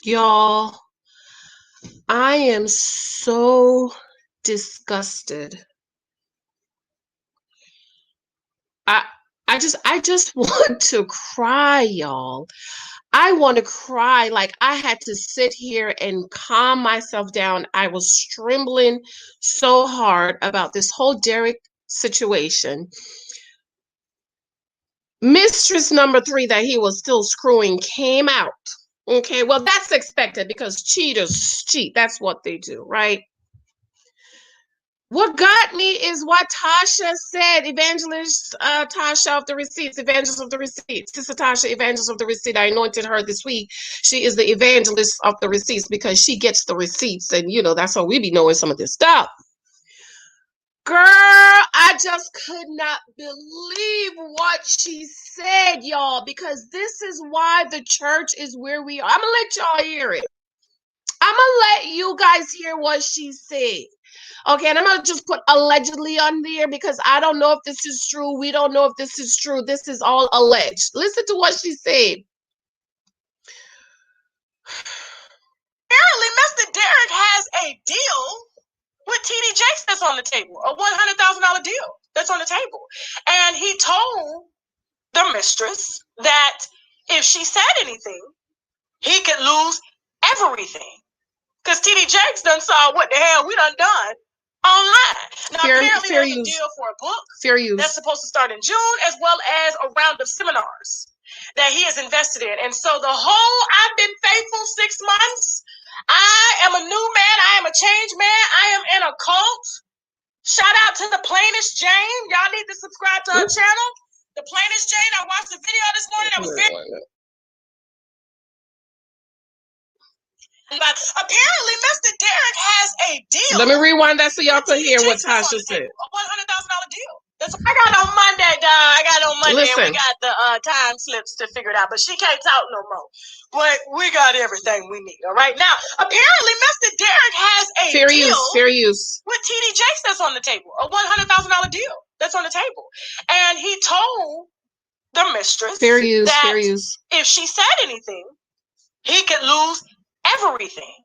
Y'all, I am so disgusted. I I just want to cry, y'all. I want to cry. Like I had to sit here and calm myself down. I was trembling so hard about this whole Derrick situation. Mistress number three that he was still screwing came out. Okay, well, that's expected because cheaters cheat. That's what they do, right? What got me is what Tasha said, Evangelist Tasha of the Receipts, Evangelist of the Receipts, Sister Tasha, Evangelist of the Receipt. I anointed her this week. She is the Evangelist of the Receipts because she gets the receipts, and that's how we be knowing some of this stuff. Girl, I just could not believe what she said, y'all, because this is why the church is where we are. I'm gonna let y'all hear it. I'm gonna let you guys hear what she said. Okay, and I'm gonna just put allegedly on there because I don't know if this is true. We don't know if this is true. This is all alleged. Listen to what she said. Apparently, Mr. Derrick has a deal with TD Jaxn that's on the table, a $100,000 deal that's on the table. And he told the mistress that if she said anything, he could lose everything. Because TD Jaxn done saw what the hell we done online. Now, apparently there's a deal for a book that's supposed to start in June, as well as a round of seminars that he has invested in. And so I've been faithful 6 months. I am a new man. I am a changed man. I am in a cult. Shout out to the plainest Jane. Y'all need to subscribe to her channel. The plainest Jane. I watched the video this morning. That was very... Apparently, Mr. Derrick has a deal. Let me rewind that so y'all can hear what Tasha said. A $100,000 deal. That's what I got on Monday, dog. I got on Monday, and we got the time slips to figure it out. But she can't talk no more. But we got everything we need. All right. Now, apparently, Mr. Derrick has a fair use with TD Jaxn that's on the table. A $100,000 deal that's on the table, and he told the mistress that if she said anything, he could lose everything.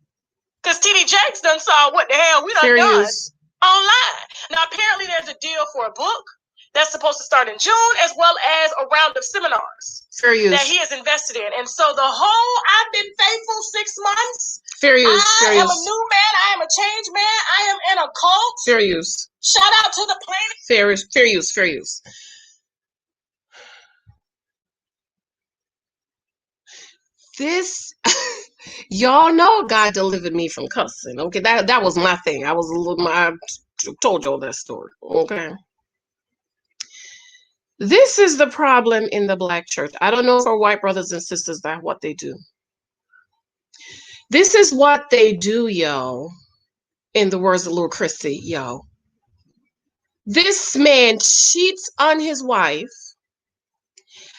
Because TD Jaxn done saw what the hell we done online. Now, apparently there's a deal for a book that's supposed to start in June, as well as a round of seminars that he has invested in. And so I've been faithful 6 months. I am a new man. I am a changed man. I am in a cult. Fair use. Shout out to the planet. Fair use. This, y'all know God delivered me from cussing. Okay, that was my thing. I told y'all that story. Okay. This is the problem in the Black church. I don't know for white brothers and sisters that what they do. This is what they do, yo. In the words of Lil Chrissy, yo. This man cheats on his wife.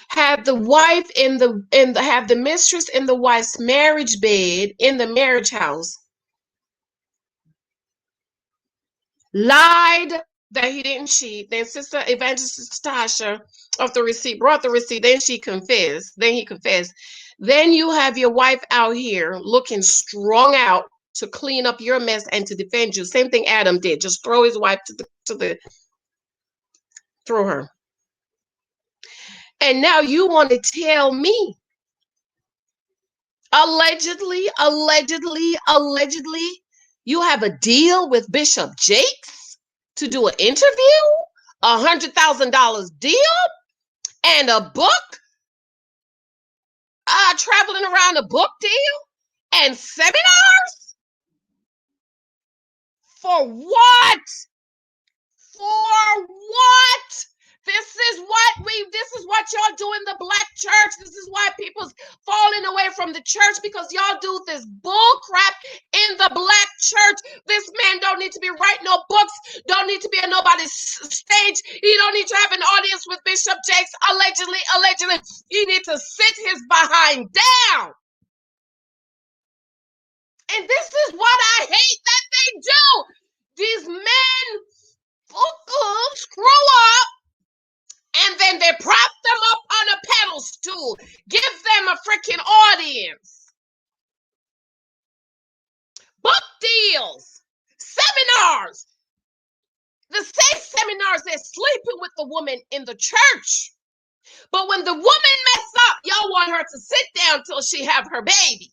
Have the wife have the mistress in the wife's marriage bed in the marriage house. Lied that he didn't cheat. Then Sister Evangelist Tasha of the receipt brought the receipt. Then she confessed. Then he confessed. Then you have your wife out here looking strung out to clean up your mess and to defend you. Same thing Adam did. Just throw his wife throw her. And now you want to tell me allegedly, you have a deal with Bishop Jaxn to do an interview, $100,000 deal, and a book, traveling around a book deal, and seminars? For what? For what? This is what y'all do in the Black church. This is why people's falling away from the church, because y'all do this bull crap in the Black church. This man don't need to be writing no books, don't need to be on nobody's stage. He don't need to have an audience with Bishop Jaxn, allegedly. He needs to sit his behind down. And this is what I hate that they do. These men screw up, and then they prop them up on a pedestal. Give them a freaking audience. The same seminars, they're sleeping with the woman in the church. But when the woman mess up, y'all want her to sit down till she have her baby.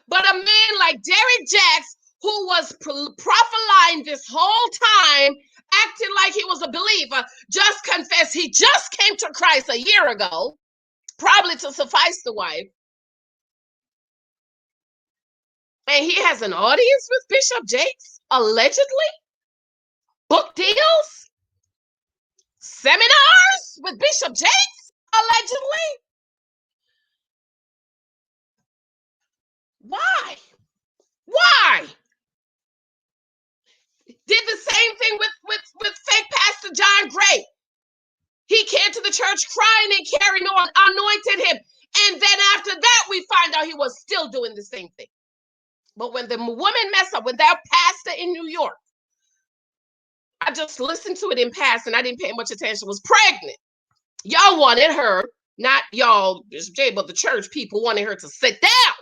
But a man like Derrick Jaxn, who was prophesying this whole time, acting like he was a believer, just confessed he just came to Christ a year ago, probably to suffice the wife. And he has an audience with Bishop Jaxn, allegedly. Book deals, seminars with Bishop Jaxn, allegedly. Why? Why? Did the same thing with fake Pastor John Gray. He came to the church crying and carrying on, anointed him. And then after that, we find out he was still doing the same thing. But when the woman messed up, when that pastor in New York, I just listened to it in passing, I didn't pay much attention, was pregnant. Y'all wanted her, not y'all, Bishop J, but the church people wanted her to sit down.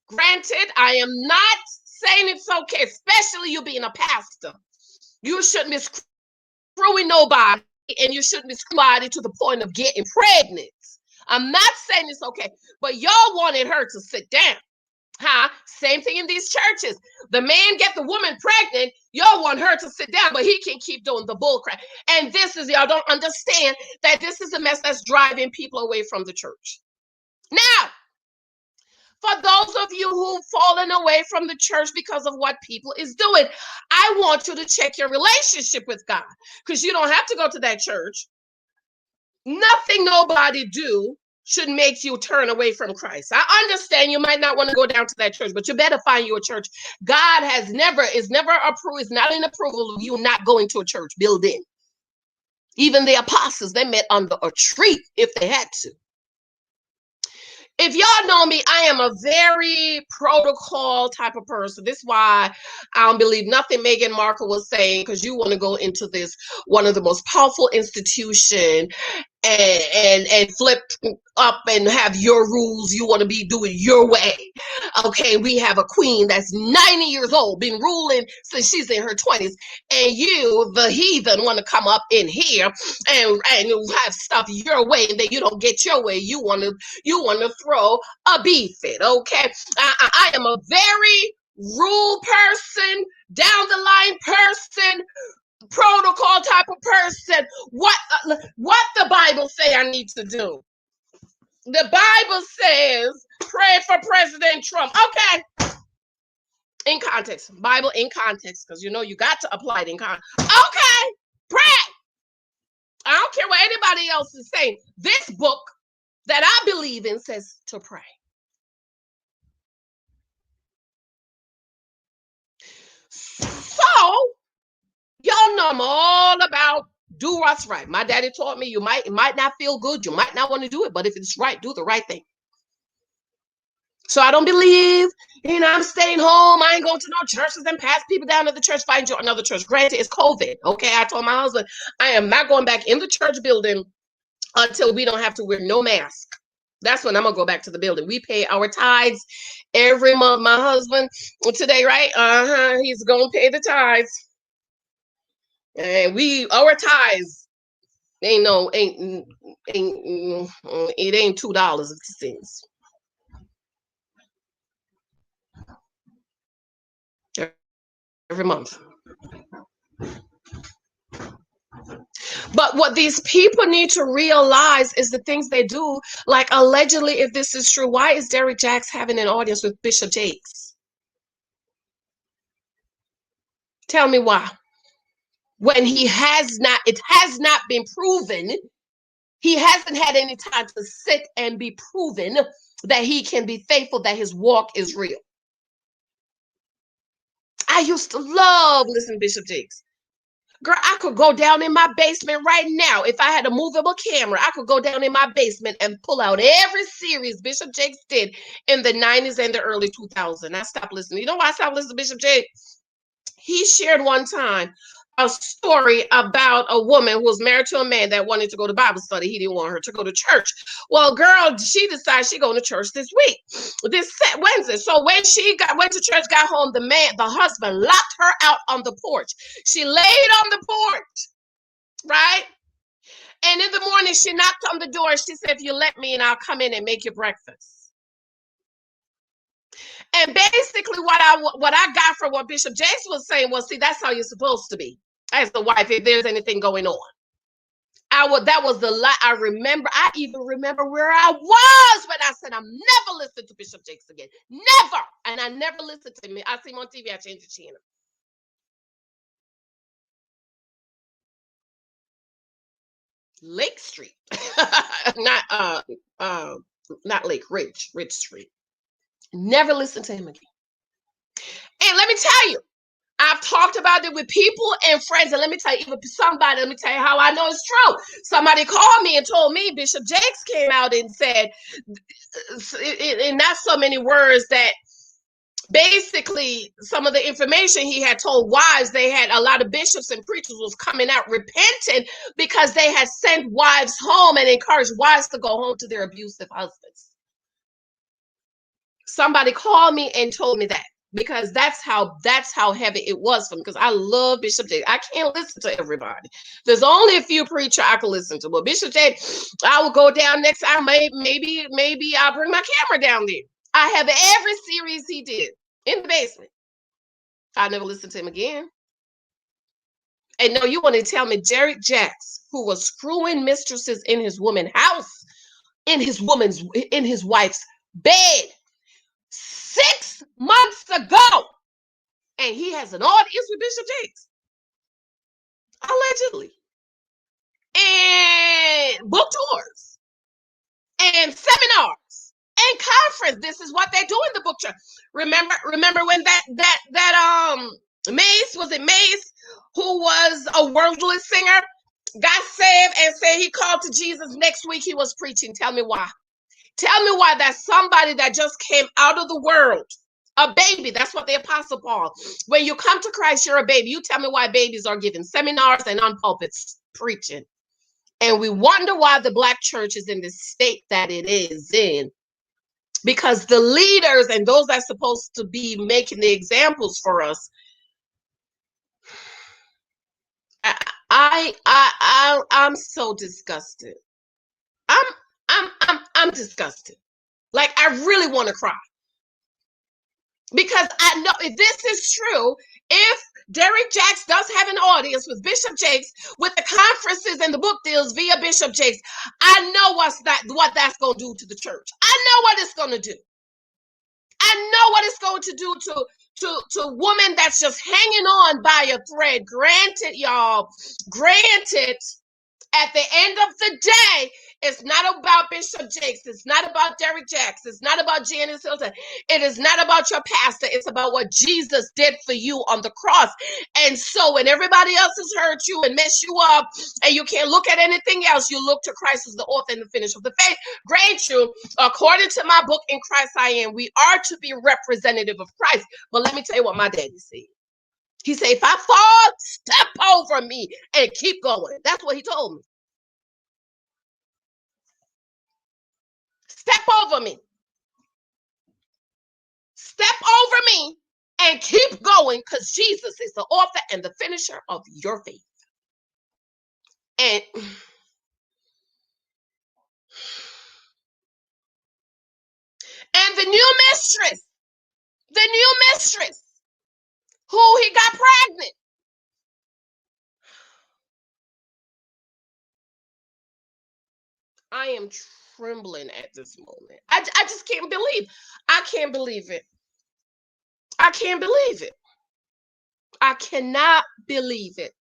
Granted, I am not saying it's okay, especially you being a pastor. You shouldn't be screwing nobody, and you shouldn't be screwing to the point of getting pregnant. I'm not saying it's okay, but y'all wanted her to sit down. Huh? Same thing in these churches. The man get the woman pregnant, y'all want her to sit down, but he can keep doing the bull crap. And this is, y'all don't understand that this is a mess that's driving people away from the church. Now, for those of you who've fallen away from the church because of what people is doing, I want you to check your relationship with God, because you don't have to go to that church. Nothing nobody do should make you turn away from Christ. I understand you might not want to go down to that church, but you better find you a church. God is never approved, is not in approval of you not going to a church building. Even the apostles, they met under a tree if they had to. If y'all know me, I am a very protocol type of person. This is why I don't believe nothing Meghan Markle was saying, because you want to go into this, one of the most powerful institution, and flip up and have your rules. You want to be doing your way. Okay, we have a queen that's 90 years old, been ruling since she's in her 20s, and you, the heathen, want to come up in here and have stuff your way, and then you don't get your way. You want to throw a beef fit. Okay, I am a very rule person, down the line person, protocol type of person. What the Bible say I need to do? The Bible says pray for President Trump. Okay, in context, Bible in context, because you know you got to apply it in context. Okay, pray. I don't care what anybody else is saying. This book that I believe in says to pray. So y'all know I'm all about do what's right. My daddy taught me it might not feel good, you might not want to do it, but if it's right, do the right thing. So I don't believe, I'm staying home. I ain't going to no churches and pass people down to the church, find you another church. Granted, it's COVID. Okay, I told my husband, I am not going back in the church building until we don't have to wear no mask. That's when I'm going to go back to the building. We pay our tithes every month. My husband today, right? He's going to pay the tithes. And our tithes it ain't $2.50 every month. But what these people need to realize is the things they do. Like, allegedly, if this is true, why is Derrick Jaxn having an audience with Bishop Jaxn? Tell me why. When it has not been proven, he hasn't had any time to sit and be proven that he can be faithful, that his walk is real. I used to love listening to Bishop Jaxn. Girl, I could go down in my basement right now. If I had a movable camera, I could go down in my basement and pull out every series Bishop Jaxn did in the 90s and the early 2000s. I stopped listening. You know why I stopped listening to Bishop Jaxn? He shared one time a story about a woman who was married to a man that wanted to go to Bible study. He didn't want her to go to church. Well, girl, she decided she going to church this week, this Wednesday. So when she went to church, got home, the husband locked her out on the porch. She laid on the porch, right? And in the morning, she knocked on the door. She said, "If you let me in, I'll come in and make you breakfast." And basically, what I got from what Bishop Jaxn was saying was, see, that's how you're supposed to be as the wife if there's anything going on. That was the lie. I even remember where I was when I said, I'm never listening to Bishop Jaxn again. Never. And I never listened to him. I see him on TV, I changed the channel. Lake Street. Not Lake Ridge Street. Never listened to him again. And let me tell you, I've talked about it with people and friends, and let me tell you, even somebody, let me tell you how I know it's true. Somebody called me and told me Bishop Jaxn came out and said, in not so many words, that basically some of the information he had told wives, they had a lot of bishops and preachers was coming out repenting because they had sent wives home and encouraged wives to go home to their abusive husbands. Somebody called me and told me that, because that's how heavy it was for me, because I love Bishop Jaxn. I can't listen to everybody. There's only a few preachers I can listen to. But Bishop Jaxn, I will go down next time. Maybe I'll bring my camera down there. I have every series he did in the basement. I never listened to him again. And no, you want to tell me Derrick Jaxn, who was screwing mistresses in his woman's house, in his wife's bed 6 months ago, and he has an audience with Bishop Jaxn, allegedly, and book tours and seminars and conference. This is what they do in the book church. Remember when that Mace, was it Mace, who was a worldly singer, got saved and said he called to Jesus next week he was preaching? Tell me why. Tell me why that somebody that just came out of the world, a baby. That's what the Apostle Paul. When you come to Christ, you're a baby. You tell me why babies are giving seminars and on pulpits preaching. And we wonder why the Black church is in the state that it is in. Because the leaders and those that's supposed to be making the examples for us, I'm so disgusted. I'm disgusted. Like, I really want to cry. Because I know if this is true, if Derrick Jaxn does have an audience with Bishop Jaxn, with the conferences and the book deals via Bishop Jaxn, I know what that's going to do to the church. I know what it's going to do. I know what it's going to do to women that's just hanging on by a thread. Granted, y'all, granted, at the end of the day, it's not about Bishop Jaxn. It's not about Derrick Jaxn. It's not about Janicehylton. It is not about your pastor. It's about what Jesus did for you on the cross. And so when everybody else has hurt you and messed you up and you can't look at anything else, you look to Christ as the author and the finisher of the faith. Grant you, according to my book, In Christ I Am, we are to be representative of Christ. But let me tell you what my daddy said. He said, if I fall, step over me and keep going. That's what he told me. Step over me. Step over me and keep going, because Jesus is the author and the finisher of your faith. And the new mistress who he got pregnant. I am trembling at this moment. I just can't believe. I can't believe it. I can't believe it. I cannot believe it.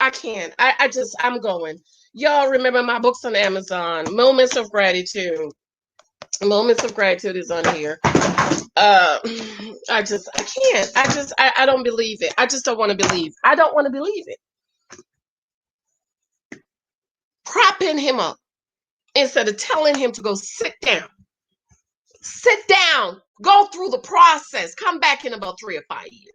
I can't. I'm going. Y'all remember my books on Amazon. Moments of Gratitude. Moments of Gratitude is on here. I can't. I don't believe it. I just don't want to believe. I don't want to believe it. Propping him up instead of telling him to go sit down. Sit down. Go through the process. Come back in about 3 or 5 years.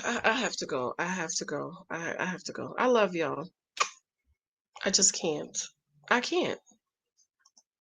I have to go. I have to go. I have to go. I love y'all. I just can't. I can't.